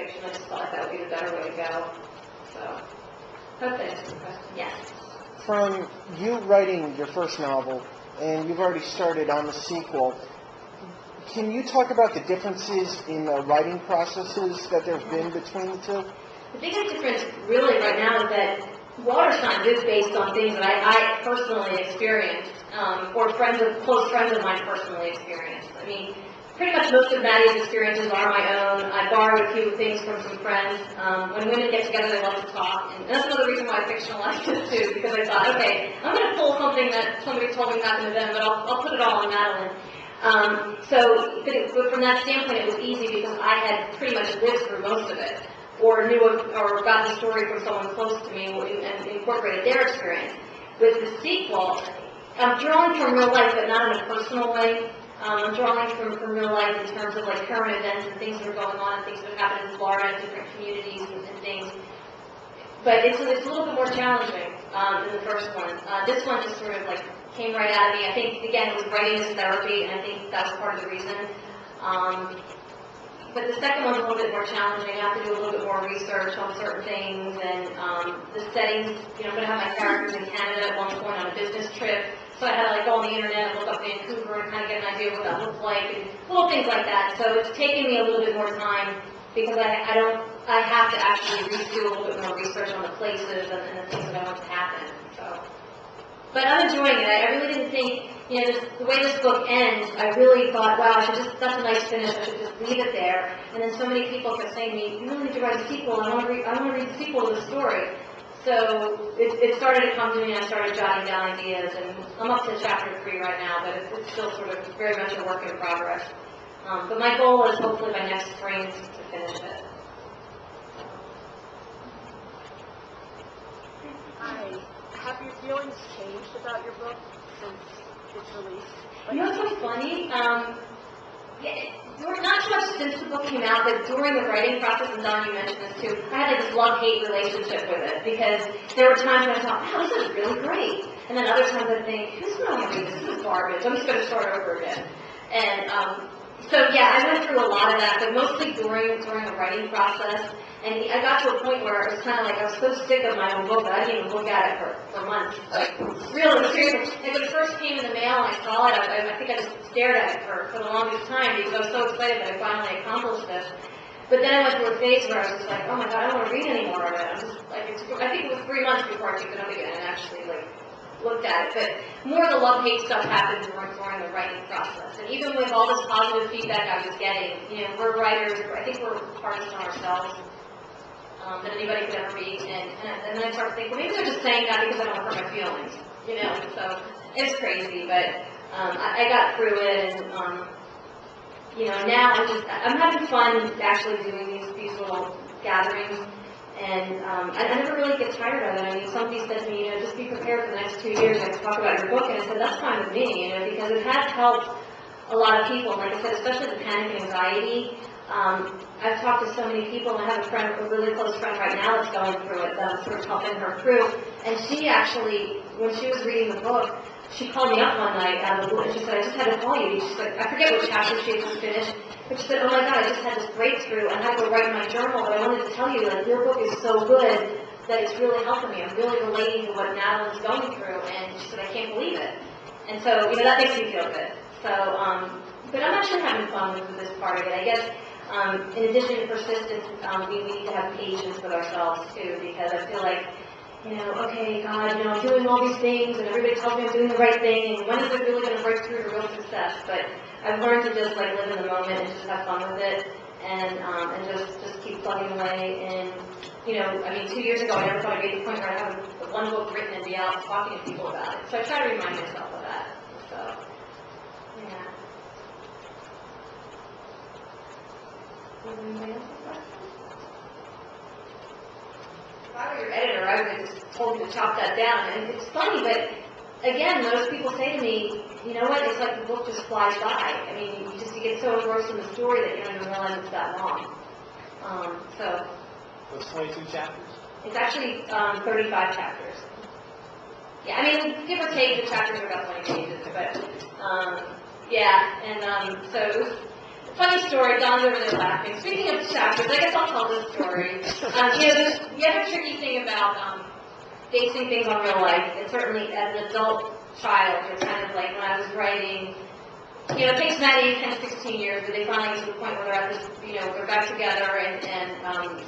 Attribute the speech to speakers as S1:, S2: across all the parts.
S1: fiction. I just thought that would be the better way to go. So, hope that answers the question. Yes.
S2: From you writing your first novel, and you've already started on the sequel, can you talk about the differences in the writing processes that there have been between the two?
S1: The biggest difference really right now is that Watershine is based on things that I personally experienced, or close friends of mine personally experienced. I mean, pretty much most of Maddie's experiences are my own. I borrowed a few things from some friends. When women get together, they love to talk, and that's another reason why I fictionalized it too, because I thought, okay, I'm going to pull something that somebody told me happened to them, but I'll put it all on Madeline. But from that standpoint, it was easy because I had pretty much lived through most of it, or got the story from someone close to me and incorporated their experience. With the sequel, I'm drawing from real life, but not in a personal way. I'm drawing from real life in terms of like current events and things that are going on, and things that happen in Florida, different communities and things. But it's a little bit more challenging than the first one. This one just sort of like came right at me. I think, again, it was writing as therapy, and I think that was part of the reason. But the second one's a little bit more challenging. I have to do a little bit more research on certain things, and the settings, I'm going to have my characters in Canada at one point on a business trip, so I had to like go on the internet and look up Vancouver and kind of get an idea of what that looks like, and little things like that. So it's taken me a little bit more time, because I have to actually do a little bit more research on the places and the things that I want to happen. So. But I'm enjoying it. I really didn't think, the way this book ends, I really thought, wow, that's a nice finish, I should just leave it there. And then so many people kept saying to me, you really need to write a sequel, I want to read the sequel to the story. So it started to come to me, and I started jotting down ideas, and I'm up to chapter 3 right now, but it's still sort of very much a work in progress. But my goal is hopefully by next spring to finish it.
S3: Have your feelings changed about your book since its release?
S1: What's so funny? Not so much since the book came out, but during the writing process, and Don, you mentioned this too, I had this love-hate relationship with it, because there were times when I thought, wow, this is really great. And then other times I think, who's going to read this? This is garbage. I'm just going to start over again. And so, yeah, I went through a lot of that, but mostly during the writing process. And I got to a point where it was kind of like I was so sick of my own book that I didn't even look at it for months. Like, really, seriously. Like, when it first came in the mail and I saw it, I think I just stared at it for the longest time, because I was so excited that I finally accomplished this. But then I went through a phase where I was just like, oh my God, I don't want to read any more of it. I was just like, I think it was 3 months before I picked it up again and actually looked at it. But more of the love-hate stuff happened during the writing process. And even with all this positive feedback I was getting, we're writers, I think we're hardest on ourselves than anybody could ever be. And then I started thinking, well, maybe they're just saying that because I don't hurt my feelings, So it's crazy, but I got through it, and now I'm having fun actually doing these little gatherings. And I never really get tired of it. I mean, somebody said to me, just be prepared for the next 2 years to talk about your book. And I said, that's fine with me, because it has helped a lot of people. Like I said, especially the panic and anxiety. I've talked to so many people, and I have a really close friend right now that's going through it, that I'm sort of helping her through. And she actually, when she was reading the book, she called me up one night out of the blue, and she said, I just had to call you. She said, I forget which chapter she had just finished, but she said, oh my God, I just had this breakthrough, and I had to write in my journal, but I wanted to tell you that your book is so good that it's really helping me. I'm really relating to what Madeline's going through, and she said, I can't believe it. And so, that makes me feel good. So, but I'm actually having fun with this part of it. I guess, in addition to persistence, we need to have patience with ourselves, too, because I feel like, okay, God, I'm doing all these things, and everybody tells me I'm doing the right thing, and when is it really going to break through to real success? But I've learned to just, live in the moment and just have fun with it, and just keep plugging away. And, 2 years ago, I never thought I'd be at the point where I have one book written and be out talking to people about it. So I try to remind myself of that. So, yeah. Anybody else have questions? If I were your editor, I would have just told you to chop that down. And it's funny, but again, most people say to me, you know what, it's like the book just flies by. I mean, you get so engrossed in the story that you don't even realize it's that long. So
S4: it's 22 chapters?
S1: It's actually 35 chapters. Yeah, I mean, give or take, the chapters are about 20 pages, but yeah, and so funny story, Don's over there laughing. Speaking of chapters, I guess I'll tell this story. The other tricky thing about basing things on real life, and certainly as an adult child, you're kind of like when I was writing, it takes Maddie 10, 16 years, but they finally get to the point where they're at this, they're back together, and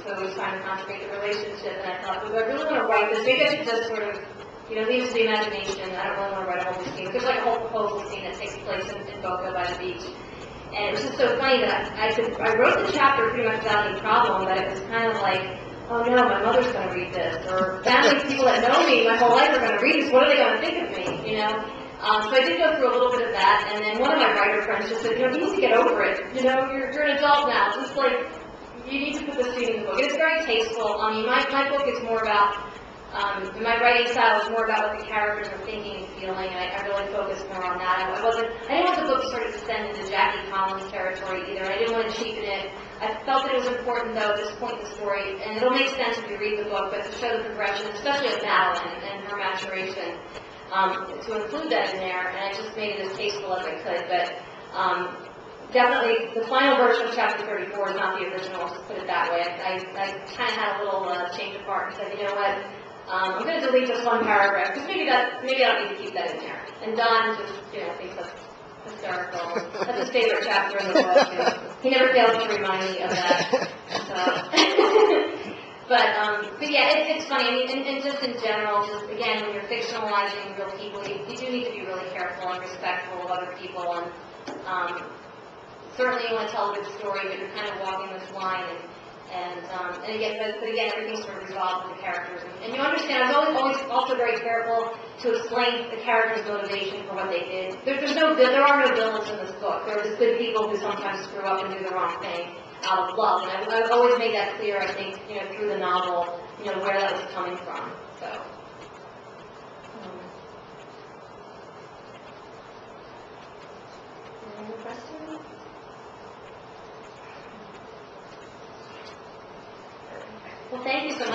S1: so it was time to consummate the relationship, and I thought, well, do I really want to write this? Maybe I should just sort of, leave it to the imagination. I don't really want to write a whole scene. There's like a whole proposal scene that takes place in Boca by the beach. And it was just so funny that I wrote the chapter pretty much without any problem, but it was kind of like, oh no, my mother's going to read this, or family people that know me my whole life are going to read this, what are they going to think of me, So I did go through a little bit of that, and then one of my writer friends just said, you need to get over it, you're an adult now, it's just like, you need to put this scene in the book. It's very tasteful. I mean, my book is more about, my writing style is more about what the characters are thinking and feeling, and I really focused more on that. I didn't want the book to sort of descend into Jackie Collins territory either, and I didn't want to cheapen it. I felt that it was important, though, at this point in the story, and it'll make sense if you read the book, but to show the progression, especially of Madeline and her maturation, to include that in there, and I just made it as tasteful as I could, but definitely the final version of chapter 34 is not the original, I'll just put it that way. I kind of had a little change of heart and said, you know what, I'm going to delete this one paragraph, because maybe I don't need to keep that in there. And Don just, thinks that's hysterical. That's his favorite chapter in the book, and he never fails to remind me of that. But yeah, it's funny. I mean, and just in general, just again, when you're fictionalizing real people, you do need to be really careful and respectful of other people, and certainly you want to tell a good story, but you're kind of walking this line, and again, but again, everything's sort of resolved with the characters, and you understand. I was always also very careful to explain the characters' motivation for what they did. There are no villains in this book. There are just good people who sometimes screw up and do the wrong thing out of love, and I've always made that clear. I think through the novel, where that was coming from. So. Any other questions? Well, thank you so much.